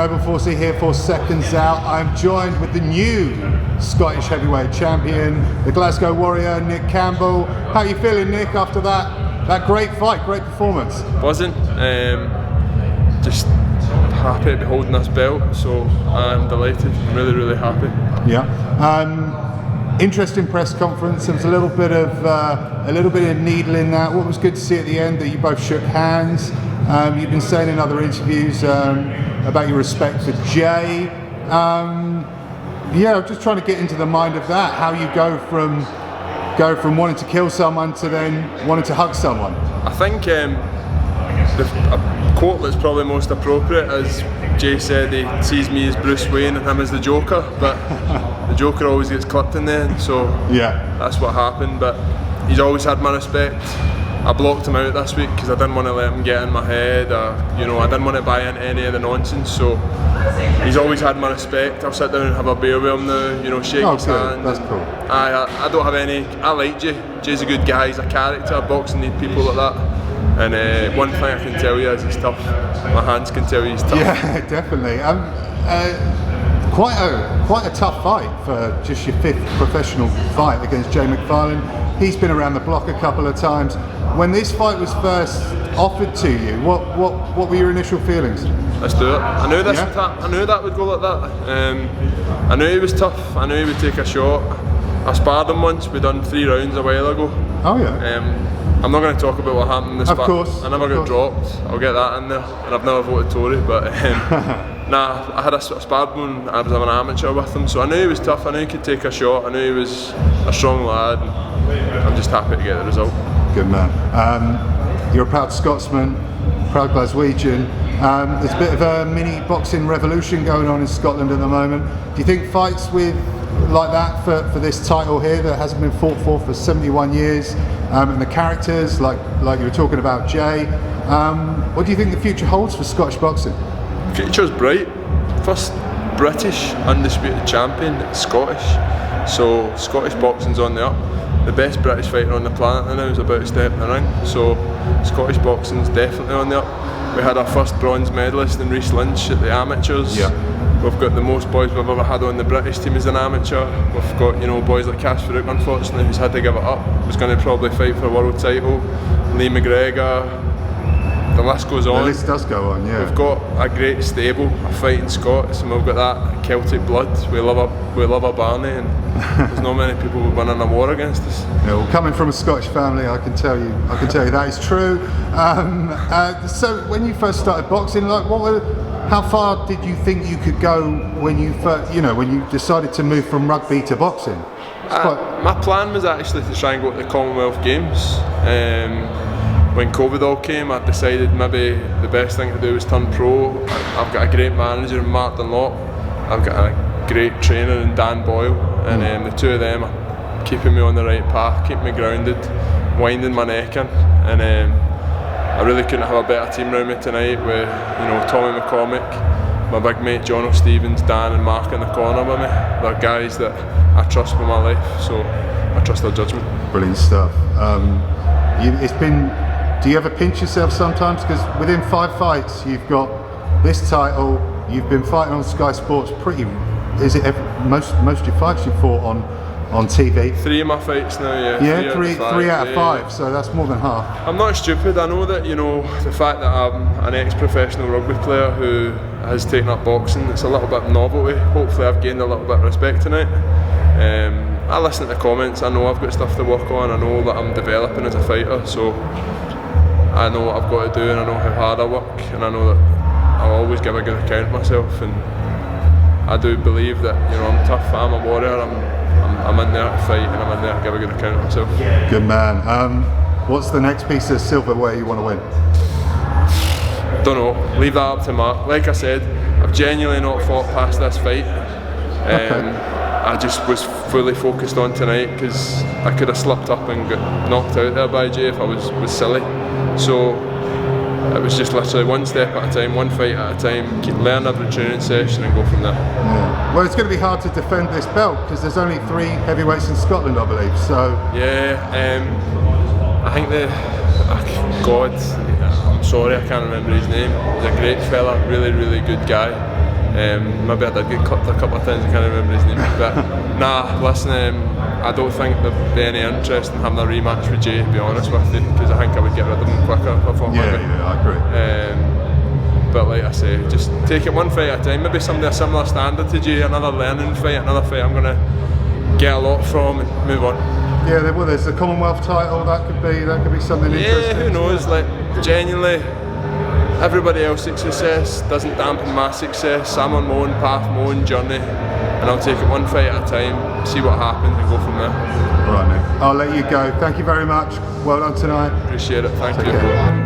Noble-Forcey here for Seconds Out. I'm joined with the new Scottish heavyweight champion, the Glasgow Warrior, Nick Campbell. How are you feeling, Nick, after that great fight, great performance? Wasn't just happy to be holding this belt, so I'm delighted. I'm really happy. Yeah. Interesting press conference. There was a little bit of needle in that. What was good to see at the end that you both shook hands. You've been saying in other interviews about your respect for Jay. Yeah, just trying to get into the mind of that. How you go from wanting to kill someone to then wanting to hug someone. I think a quote that's probably most appropriate is Jay said he sees me as Bruce Wayne and him as the Joker, but the Joker always gets clipped in the end, so yeah, that's what happened. But he's always had my respect. I blocked him out this week because I didn't want to let him get in my head, or, you know, I didn't want to buy into any of the nonsense. So he's always had my respect. I'll sit down and have a beer with him now, you know, shake his hand. That's cool. I don't have any. I like Jay. Jay's a good guy. He's a character. Boxing needs people like that. And one thing I can tell you is he's tough. My hands can tell you he's tough. Yeah, definitely. Quite a tough fight for just your 5th professional fight against Jay McFarlane. He's been around the block a couple of times. When this fight was first offered to you, what were your initial feelings? Let's do it. I knew this would happen. I knew that would go like that. I knew he was tough. I knew he would take a shot. I sparred him once. We done 3 rounds a while ago. Oh yeah. I'm not going to talk about what happened in this fight. Of course. I never got dropped. I'll get that in there. And I've never voted Tory, but nah, I had a sparred one. I was an amateur with him, so I knew he was tough. I knew he could take a shot. I knew he was a strong lad. And I'm just happy to get the result. Good man. You're a proud Scotsman, proud Glaswegian. There's a bit of a mini boxing revolution going on in Scotland at the moment. Do you think fights like that for this title here that hasn't been fought for 71 years, and the characters like you were talking about Jay, what do you think the future holds for Scottish boxing? Future's bright. First British undisputed champion, Scottish. So Scottish boxing's on the up. The best British fighter on the planet now is about to step in the ring. So Scottish boxing's definitely on the up. We had our first bronze medalist in Rhys Lynch at the amateurs. Yeah. We've got the most boys we've ever had on the British team as an amateur. We've got, you know, boys like Cash Farouk, unfortunately, who's had to give it up. Was going to probably fight for a world title. Lee McGregor. The list goes on. The list does go on, yeah. We've got a great stable of fighting Scots, and we've got that Celtic blood. We love a Barney, and there's not many people winning a war against us. Yeah, well, coming from a Scottish family, I can tell you that is true. So when you first started boxing, like, how far did you think you could go when you first, when you decided to move from rugby to boxing? My plan was actually to try and go to the Commonwealth Games. When COVID all came, I decided maybe the best thing to do was turn pro. I've got a great manager in Mark Dunlop. I've got a great trainer in Dan Boyle, and the two of them are keeping me on the right path, keeping me grounded, winding my neck in. And I really couldn't have a better team around me tonight with, Tommy McCormick, my big mate John O'Stevens, Dan and Mark in the corner with me. They're guys that I trust with my life, so I trust their judgment. Brilliant stuff. Do you ever pinch yourself sometimes? Because within 5 fights, you've got this title. You've been fighting on Sky Sports most of your fights you've fought on TV? 3 of my fights now, yeah. Yeah, three out of 5, so that's more than half. I'm not stupid. I know that, the fact that I'm an ex-professional rugby player who has taken up boxing, it's a little bit novelty. Hopefully I've gained a little bit of respect tonight. I listen to the comments. I know I've got stuff to work on. I know that I'm developing as a fighter, so I know what I've got to do, and I know how hard I work, and I know that I'll always give a good account of myself. And I do believe that I'm tough. I'm a warrior. I'm in there to fight, and I'm in there to give a good account of myself. Good man. What's the next piece of silverware you want to win? Don't know. Leave that up to Mark. Like I said, I've genuinely not fought past this fight. I just was fully focused on tonight because I could have slipped up and got knocked out there by Jay if I was silly. So it was just literally one step at a time, one fight at a time, learn every training session and go from there. Yeah. Well, it's going to be hard to defend this belt because there's only 3 heavyweights in Scotland, I believe. So yeah, I think I'm sorry, I can't remember his name. He's a great fella, really good guy. Maybe I did get clipped a couple of times, I can't remember his name. But nah, listen, I don't think there'd be any interest in having a rematch with Jay, to be honest with you, because I think I would get rid of him quicker if I thought maybe. Yeah, I agree. But like I say, just take it one fight at a time. Maybe somebody a similar standard to Jay, another learning fight, another fight I'm going to get a lot from and move on. Yeah, well, there's the Commonwealth title. That could be something interesting. Yeah, who knows? Like genuinely, everybody else's success doesn't dampen my success. I'm on my own path, my own journey, and I'll take it one fight at a time, see what happens, and go from there. All right, mate. I'll let you go. Thank you very much. Well done tonight. Appreciate it. Thank you.